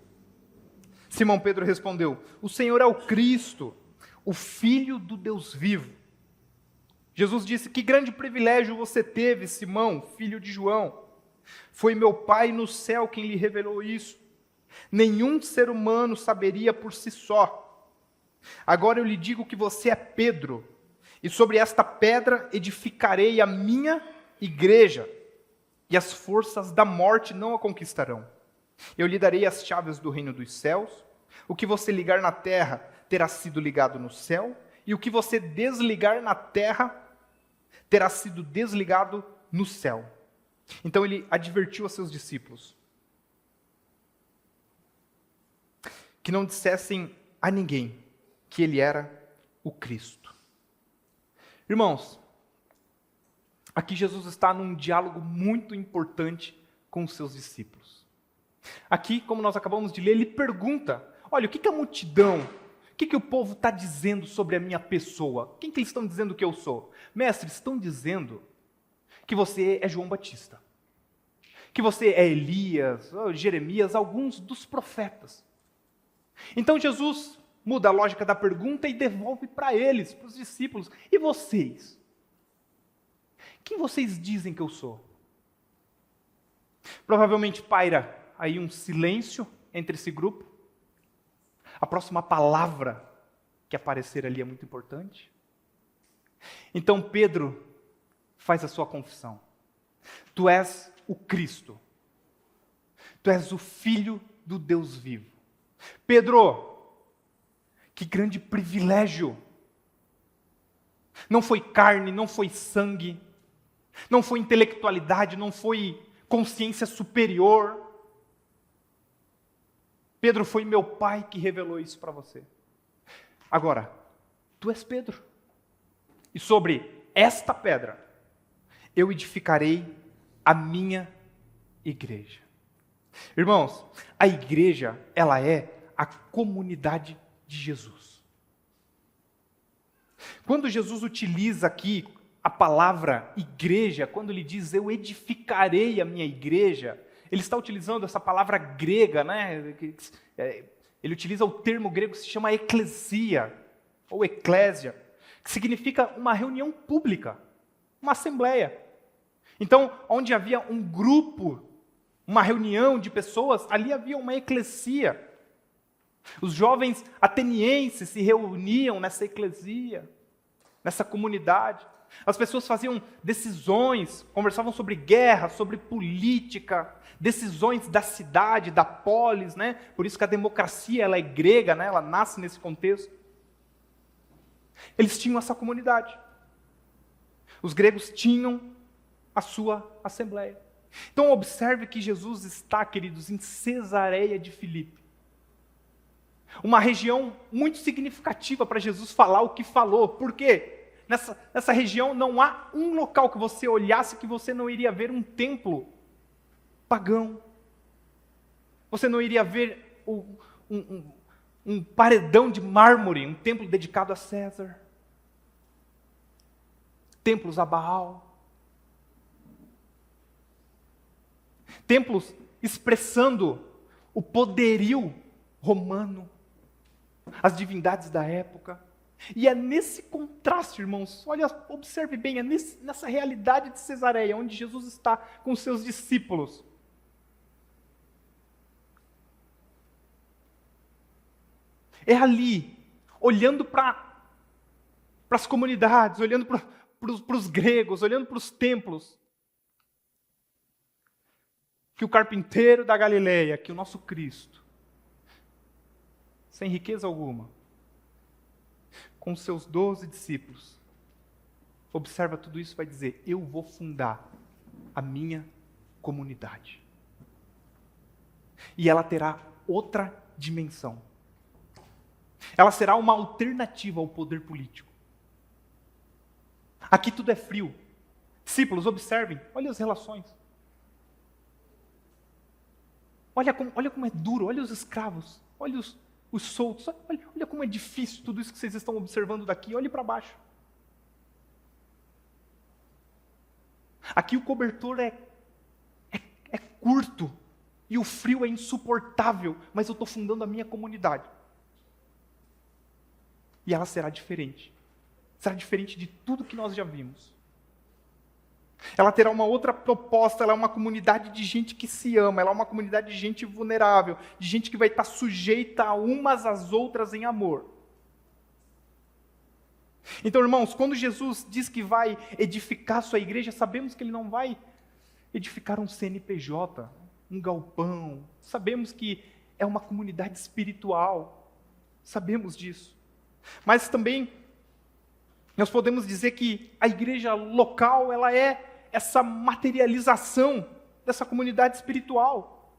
[SPEAKER 1] Simão Pedro respondeu: o Senhor é o Cristo, o Filho do Deus vivo. Jesus disse: que grande privilégio você teve, Simão, filho de João. Foi meu Pai no céu quem lhe revelou isso. Nenhum ser humano saberia por si só. Agora eu lhe digo que você é Pedro, e sobre esta pedra edificarei a minha igreja, e as forças da morte não a conquistarão. Eu lhe darei as chaves do reino dos céus. O que você ligar na terra terá sido ligado no céu, e o que você desligar na terra terá sido desligado no céu. Então ele advertiu a seus discípulos que não dissessem a ninguém que ele era o Cristo. Irmãos, aqui Jesus está num diálogo muito importante com os seus discípulos. Aqui, como nós acabamos de ler, ele pergunta: olha, o que a multidão, o que o povo está dizendo sobre a minha pessoa? Quem que eles estão dizendo que eu sou? Mestre, estão dizendo que você é João Batista, que você é Elias, Jeremias, alguns dos profetas. Então Jesus muda a lógica da pergunta e devolve para eles, para os discípulos: e vocês? Quem vocês dizem que eu sou? Provavelmente paira aí um silêncio entre esse grupo. A próxima palavra que aparecer ali é muito importante. Então Pedro faz a sua confissão: tu és o Cristo, tu és o Filho do Deus vivo. Pedro, que grande privilégio! Não foi carne, não foi sangue, não foi intelectualidade, não foi consciência superior. Pedro, foi meu Pai que revelou isso para você. Agora, tu és Pedro, e sobre esta pedra eu edificarei a minha igreja. Irmãos, a igreja, ela é a comunidade de Jesus. Quando Jesus utiliza aqui a palavra igreja, quando ele diz eu edificarei a minha igreja, ele está utilizando essa palavra grega, né? Ele utiliza o termo grego que se chama eclesia, ou eclésia, que significa uma reunião pública, uma assembleia. Então, onde havia um grupo, uma reunião de pessoas, ali havia uma eclesia. Os jovens atenienses se reuniam nessa eclesia, nessa comunidade. As pessoas faziam decisões, conversavam sobre guerra, sobre política, decisões da cidade, da polis, né? Por isso que a democracia ela é grega, né? Ela nasce nesse contexto. Eles tinham essa comunidade. Os gregos tinham a sua assembleia. Então observe que Jesus está, queridos, em Cesareia de Filipe. Uma região muito significativa para Jesus falar o que falou. Por quê? Nessa região não há um local que você olhasse que você não iria ver um templo pagão. Você não iria ver um paredão de mármore, um templo dedicado a César. Templos a Baal. Templos expressando o poderio romano, as divindades da época. E é nesse contraste, irmãos, olha, observe bem, é nessa realidade de Cesareia, onde Jesus está com os seus discípulos. É ali, olhando para as comunidades, olhando para os gregos, olhando para os templos, que o carpinteiro da Galileia, que o nosso Cristo, sem riqueza alguma, com seus 12 discípulos, observa tudo isso e vai dizer: eu vou fundar a minha comunidade. E ela terá outra dimensão. Ela será uma alternativa ao poder político. Aqui tudo é frio. Discípulos, observem, olha as relações. Olha como é duro, olha os escravos, olha os soltos, olha como é difícil tudo isso que vocês estão observando daqui, olhe para baixo. Aqui o cobertor é curto e o frio é insuportável, mas eu estou fundando a minha comunidade. E ela será diferente. Será diferente de tudo que nós já vimos. Ela terá uma outra proposta, ela é uma comunidade de gente que se ama, ela é uma comunidade de gente vulnerável, de gente que vai estar sujeita umas às outras em amor. Então, irmãos, quando Jesus diz que vai edificar sua igreja, sabemos que Ele não vai edificar um CNPJ, um galpão. Sabemos que é uma comunidade espiritual. Sabemos disso. Mas também nós podemos dizer que a igreja local, ela é essa materialização dessa comunidade espiritual.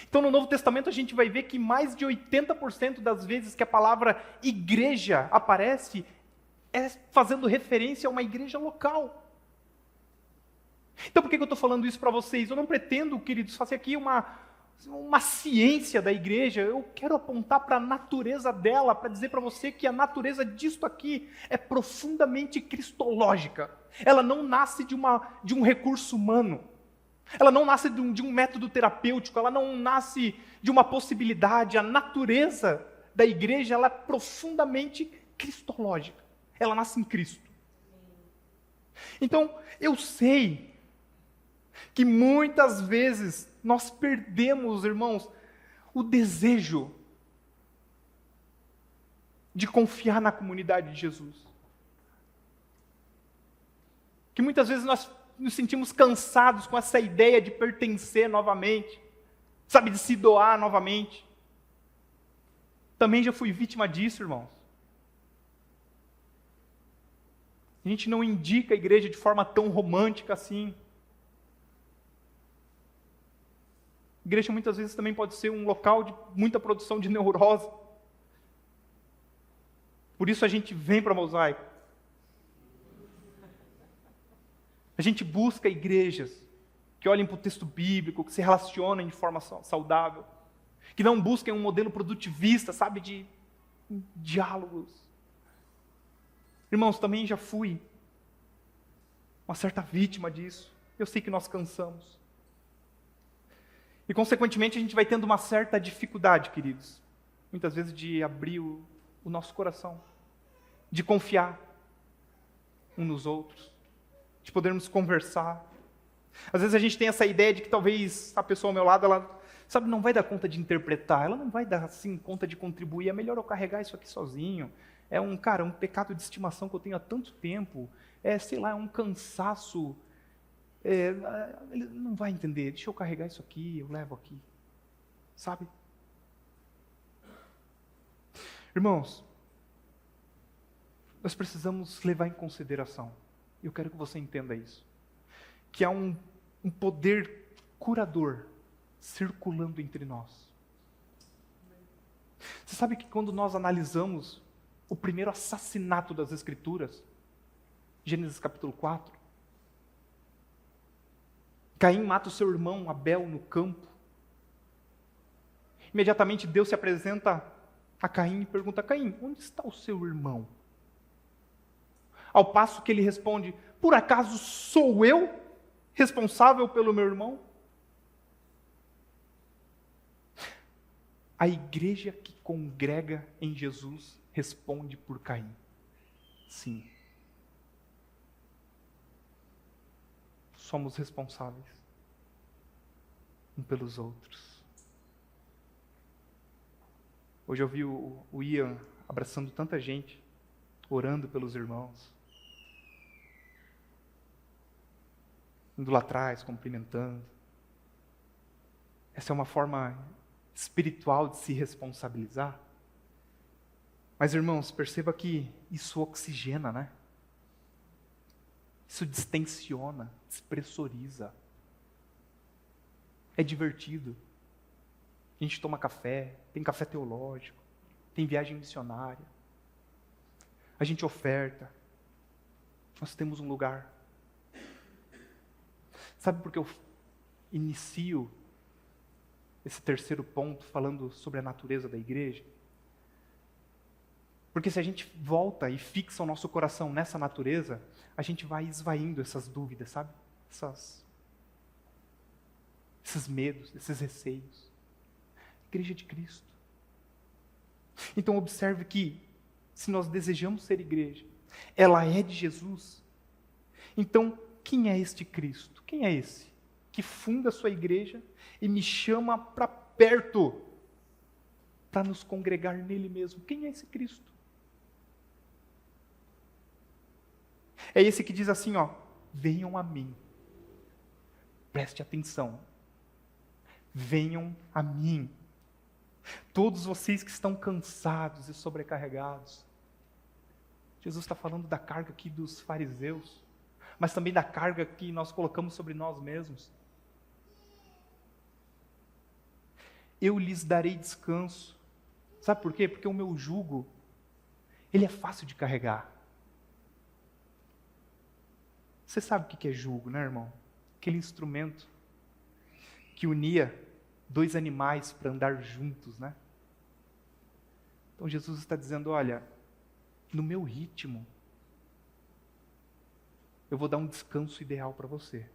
[SPEAKER 1] Então, no Novo Testamento, a gente vai ver que mais de 80% das vezes que a palavra igreja aparece, é fazendo referência a uma igreja local. Então, por que eu estou falando isso para vocês? Eu não pretendo, queridos, fazer aqui uma ciência da igreja. Eu quero apontar para a natureza dela, para dizer para você que a natureza disto aqui é profundamente cristológica. Ela não nasce de um recurso humano. Ela não nasce de um método terapêutico. Ela não nasce de uma possibilidade. A natureza da igreja, ela é profundamente cristológica. Ela nasce em Cristo. Então, eu sei que muitas vezes nós perdemos, irmãos, o desejo de confiar na comunidade de Jesus. Que muitas vezes nós nos sentimos cansados com essa ideia de pertencer novamente, sabe, de se doar novamente. Também já fui vítima disso, irmãos. A gente não indica a igreja de forma tão romântica assim. Igreja muitas vezes também pode ser um local de muita produção de neurose. Por isso a gente vem para Mosaico. A gente busca igrejas que olhem para o texto bíblico, que se relacionem de forma saudável, que não busquem um modelo produtivista, sabe, de diálogos. Irmãos, também já fui uma certa vítima disso. Eu sei que nós cansamos. E, consequentemente, a gente vai tendo uma certa dificuldade, queridos, muitas vezes de abrir o nosso coração, de confiar uns nos outros, de podermos conversar. Às vezes a gente tem essa ideia de que talvez a pessoa ao meu lado, ela, sabe, não vai dar conta de interpretar, ela não vai dar, assim, conta de contribuir, é melhor eu carregar isso aqui sozinho. É um pecado de estimação que eu tenho há tanto tempo, é um cansaço. Ele não vai entender, deixa eu carregar isso aqui, eu levo aqui, sabe? Irmãos, nós precisamos levar em consideração, eu quero que você entenda isso, que há um poder curador circulando entre nós. Você sabe que quando nós analisamos o primeiro assassinato das Escrituras, Gênesis capítulo 4, Caim mata o seu irmão Abel no campo. Imediatamente Deus se apresenta a Caim e pergunta: Caim, onde está o seu irmão? Ao passo que ele responde: por acaso sou eu responsável pelo meu irmão? A igreja que congrega em Jesus responde por Caim. Sim. Somos responsáveis um pelos outros. Hoje eu vi o Ian abraçando tanta gente, orando pelos irmãos. Indo lá atrás, cumprimentando. Essa é uma forma espiritual de se responsabilizar. Mas, irmãos, perceba que isso oxigena, né? Isso distensiona, despressuriza. É divertido. A gente toma café, tem café teológico, tem viagem missionária. A gente oferta. Nós temos um lugar. Sabe por que eu inicio esse terceiro ponto falando sobre a natureza da igreja? Porque se a gente volta e fixa o nosso coração nessa natureza, a gente vai esvaindo essas dúvidas, sabe? Esses medos, esses receios. Igreja de Cristo. Então observe que, se nós desejamos ser igreja, ela é de Jesus. Então, quem é este Cristo? Quem é esse que funda a sua igreja e me chama para perto, para nos congregar nele mesmo? Quem é esse Cristo? É esse que diz assim, venham a mim. Preste atenção. Venham a mim. Todos vocês que estão cansados e sobrecarregados. Jesus está falando da carga aqui dos fariseus, mas também da carga que nós colocamos sobre nós mesmos. Eu lhes darei descanso. Sabe por quê? Porque o meu jugo, ele é fácil de carregar. Você sabe o que é jugo, né, irmão? Aquele instrumento que unia dois animais para andar juntos, né? Então Jesus está dizendo, olha, no meu ritmo, eu vou dar um descanso ideal para você.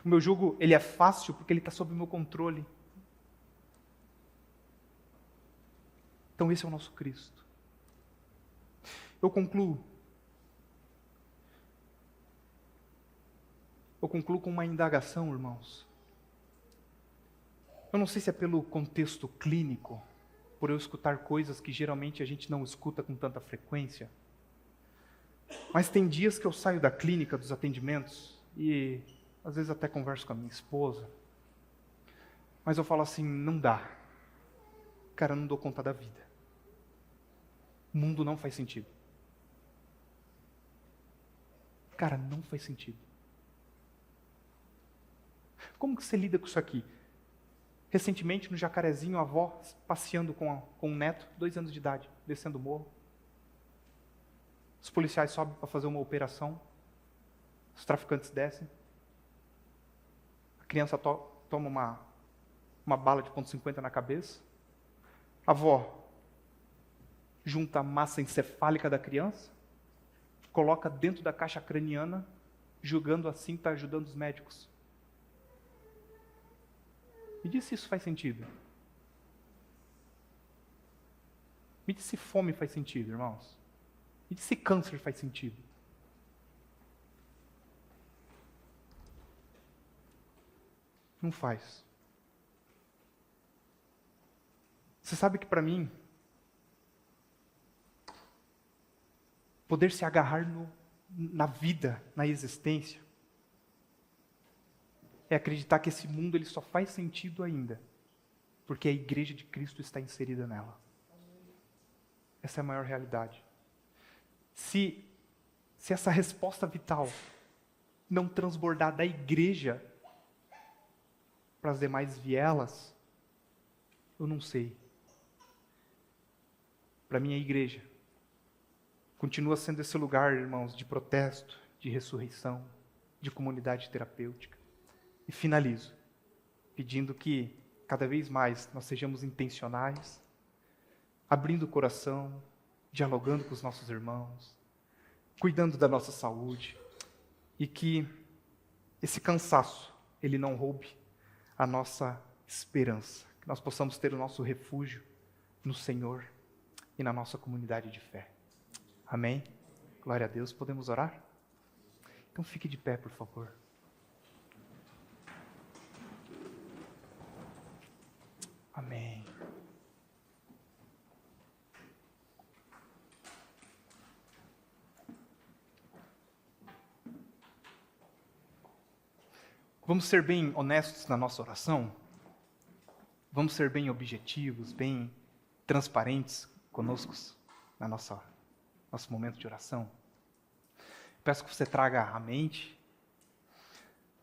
[SPEAKER 1] O meu jugo, ele é fácil porque ele está sob o meu controle. Então esse é o nosso Cristo. Eu concluo com uma indagação, irmãos. Eu não sei se é pelo contexto clínico, por eu escutar coisas que geralmente a gente não escuta com tanta frequência, mas tem dias que eu saio da clínica, dos atendimentos, e às vezes até converso com a minha esposa, mas eu falo assim, não dá. Cara, eu não dou conta da vida. O mundo não faz sentido. Cara, não faz sentido. Como que você lida com isso aqui? Recentemente, no Jacarezinho, a avó passeando com um neto, 2 anos de idade, descendo o morro. Os policiais sobem para fazer uma operação. Os traficantes descem. A criança toma uma bala de .50 na cabeça. A avó junta a massa encefálica da criança, coloca dentro da caixa craniana, julgando assim, está ajudando os médicos. Me diz se isso faz sentido. Me diz se fome faz sentido, irmãos. Me diz se câncer faz sentido. Não faz. Você sabe que para mim, poder se agarrar na vida, na existência, é acreditar que esse mundo ele só faz sentido ainda porque a igreja de Cristo está inserida nela. Essa é a maior realidade. Se essa resposta vital não transbordar da igreja para as demais vielas, eu não sei. Para mim a igreja continua sendo esse lugar, irmãos, de protesto, de ressurreição, de comunidade terapêutica. E finalizo, pedindo que cada vez mais nós sejamos intencionais, abrindo o coração, dialogando com os nossos irmãos, cuidando da nossa saúde, e que esse cansaço, ele não roube a nossa esperança, que nós possamos ter o nosso refúgio no Senhor. e na nossa comunidade de fé. Amém? Glória a Deus. Podemos orar? Então fique de pé, por favor. Amém. Vamos ser bem honestos na nossa oração? Vamos ser bem objetivos, bem transparentes conosco na nosso momento de oração? Peço que você traga à mente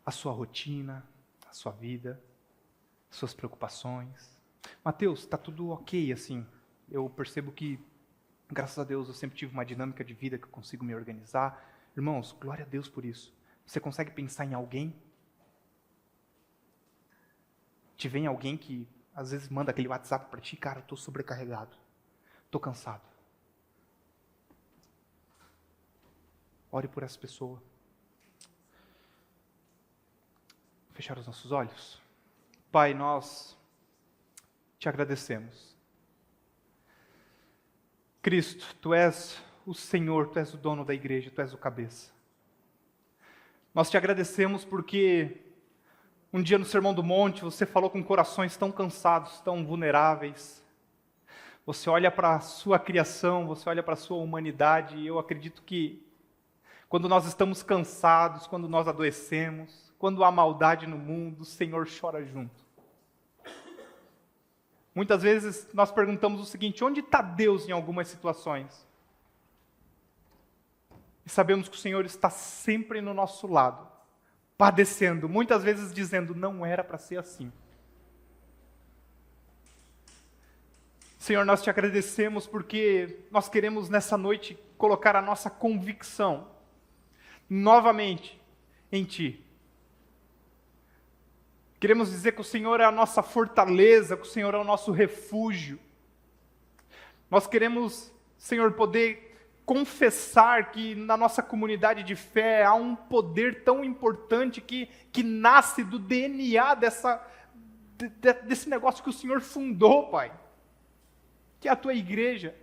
[SPEAKER 1] a sua rotina, a sua vida, suas preocupações. Mateus, está tudo ok assim? Eu percebo que, graças a Deus, eu sempre tive uma dinâmica de vida que eu consigo me organizar. Irmãos, glória a Deus por isso. Você consegue pensar em alguém? Te vem alguém que às vezes manda aquele WhatsApp para ti, cara, eu estou sobrecarregado, estou cansado. Ore por essa pessoa. Fechar os nossos olhos. Pai, nós te agradecemos. Cristo, Tu és o Senhor, Tu és o dono da igreja, Tu és o cabeça. Nós te agradecemos porque um dia no Sermão do Monte, você falou com corações tão cansados, tão vulneráveis. Você olha para a sua criação, você olha para a sua humanidade, e eu acredito que quando nós estamos cansados, quando nós adoecemos, quando há maldade no mundo, o Senhor chora junto. Muitas vezes nós perguntamos o seguinte: onde está Deus em algumas situações? E sabemos que o Senhor está sempre no nosso lado, padecendo, muitas vezes dizendo, não era para ser assim. Senhor, nós te agradecemos porque nós queremos nessa noite colocar a nossa convicção novamente em Ti. Queremos dizer que o Senhor é a nossa fortaleza, que o Senhor é o nosso refúgio. Nós queremos, Senhor, poder confessar que na nossa comunidade de fé há um poder tão importante que nasce do DNA desse negócio que o Senhor fundou, Pai, que é a Tua igreja.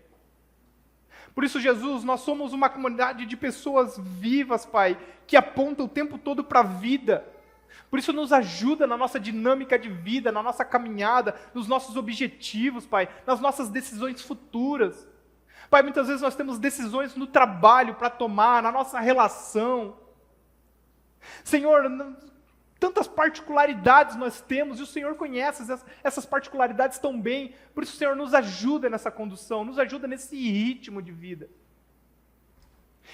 [SPEAKER 1] Por isso, Jesus, nós somos uma comunidade de pessoas vivas, Pai, que apontam o tempo todo para a vida. Por isso, nos ajuda na nossa dinâmica de vida, na nossa caminhada, nos nossos objetivos, Pai, nas nossas decisões futuras. Pai, muitas vezes nós temos decisões no trabalho para tomar, na nossa relação. Senhor, tantas particularidades nós temos, e o Senhor conhece essas particularidades tão bem. Por isso, Senhor, nos ajuda nessa condução, nos ajuda nesse ritmo de vida.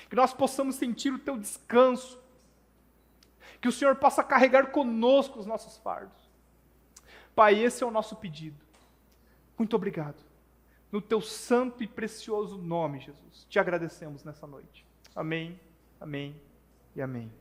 [SPEAKER 1] Que nós possamos sentir o Teu descanso. Que o Senhor possa carregar conosco os nossos fardos. Pai, esse é o nosso pedido. Muito obrigado. No Teu santo e precioso nome, Jesus, te agradecemos nessa noite. Amém, amém e amém.